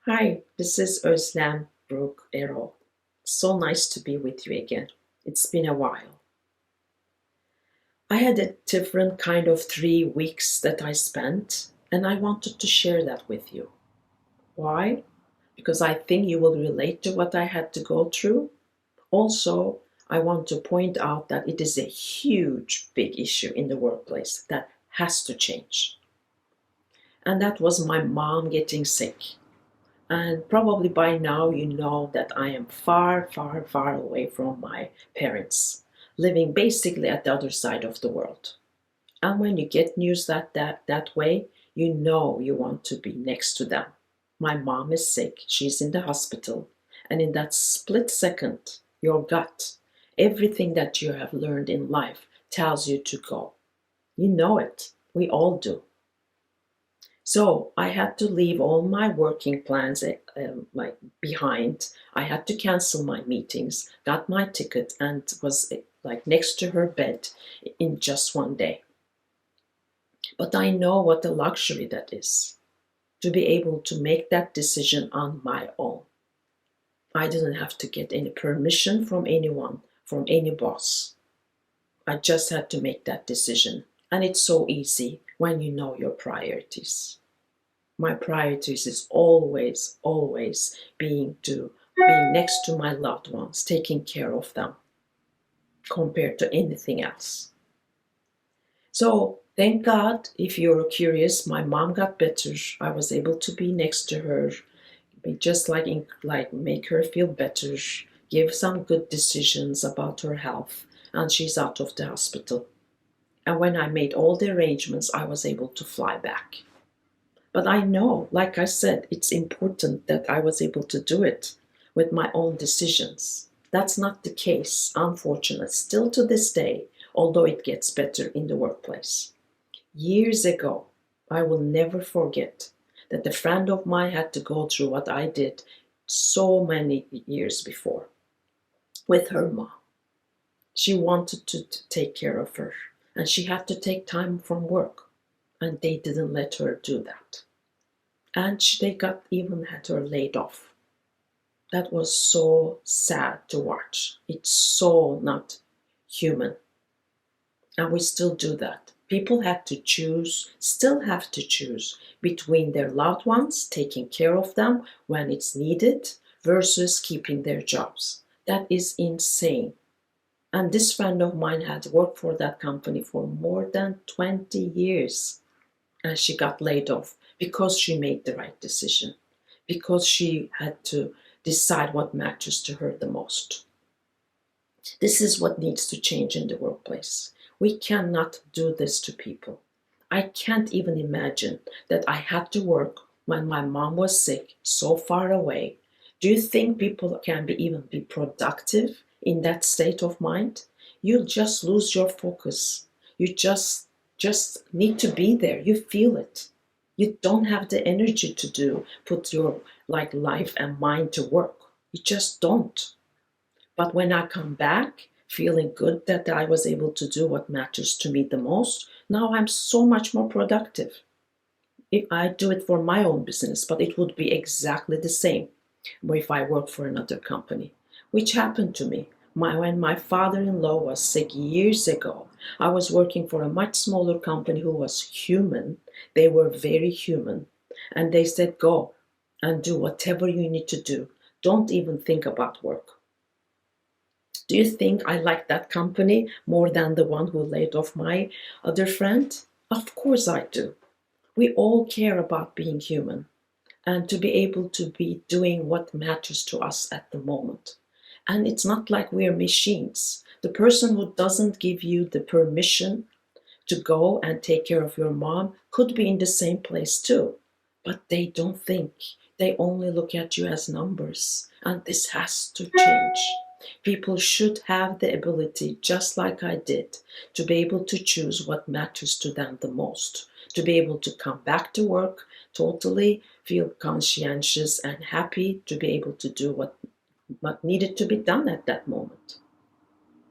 Hi, this is Özlem Brooke Errol. So nice to be with you again. It's been a while. I had a different kind of 3 weeks that I spent, and I wanted to share that with you. Why? Because I think you will relate to what I had to go through. Also, I want to point out that it is a huge, big issue in the workplace that has to change. And that was my mom getting sick. And probably by now you know that I am far, far, far away from my parents, living basically at the other side of the world. And when you get news that way, you know you want to be next to them. My mom is sick, she's in the hospital, and in that split second, your gut, everything that you have learned in life tells you to go. You know it. We all do. So I had to leave all my working plans like behind. I had to cancel my meetings, got my ticket, and was like next to her bed in just one day. But I know what a luxury that is to be able to make that decision on my own. I didn't have to get any permission from anyone, from any boss. I just had to make that decision. And it's so easy when you know your priorities. My priorities is always, always being next to my loved ones, taking care of them compared to anything else. So thank God, if you're curious, my mom got better. I was able to be next to her, be just like make her feel better, give some good decisions about her health, and she's out of the hospital. And when I made all the arrangements, I was able to fly back. But I know, like I said, it's important that I was able to do it with my own decisions. That's not the case, unfortunately, still to this day, although it gets better in the workplace. Years ago, I will never forget that a friend of mine had to go through what I did so many years before with her mom. She wanted to take care of her, and she had to take time from work, and they didn't let her do that. And they got even had her laid off. That was so sad to watch. It's so not human. And we still do that. People had to choose, still have to choose between their loved ones, taking care of them when it's needed, versus keeping their jobs. That is insane. And this friend of mine had worked for that company for more than 20 years. And she got laid off because she made the right decision, because she had to decide what matters to her the most. This is what needs to change in the workplace. We cannot do this to people. I can't even imagine that I had to work when my mom was sick, so far away. Do you think people can even be productive in that state of mind? You'll just lose your focus. You just need to be there. You feel it. You don't have the energy to put your like life and mind to work. You just don't. But when I come back feeling good that I was able to do what matters to me the most, now I'm so much more productive. If I do it for my own business, but it would be exactly the same if I work for another company, which happened to me. When my father-in-law was sick years ago, I was working for a much smaller company who was human. They were very human. And they said, go and do whatever you need to do. Don't even think about work. Do you think I like that company more than the one who laid off my other friend? Of course I do. We all care about being human and to be able to be doing what matters to us at the moment. And it's not like we're machines. The person who doesn't give you the permission to go and take care of your mom could be in the same place too. But they don't think. They only look at you as numbers. And this has to change. People should have the ability, just like I did, to be able to choose what matters to them the most, to be able to come back to work, totally feel conscientious and happy to be able to do what needed to be done at that moment.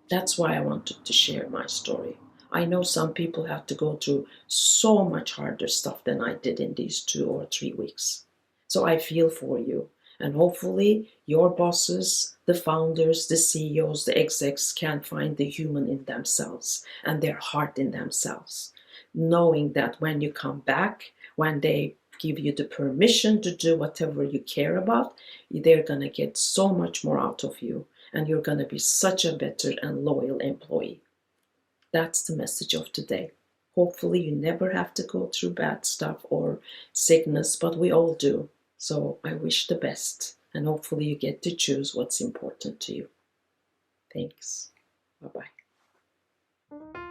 That's why I wanted to share my story. I know some people have to go through so much harder stuff than I did in these 2 or 3 weeks. So I feel for you. And hopefully your bosses, the founders, the CEOs, the execs can find the human in themselves and their heart in themselves. Knowing that when you come back, when they give you the permission to do whatever you care about, they're going to get so much more out of you. And you're going to be such a better and loyal employee. That's the message of today. Hopefully you never have to go through bad stuff or sickness, but we all do. So I wish the best, and hopefully you get to choose what's important to you. Thanks. Bye-bye.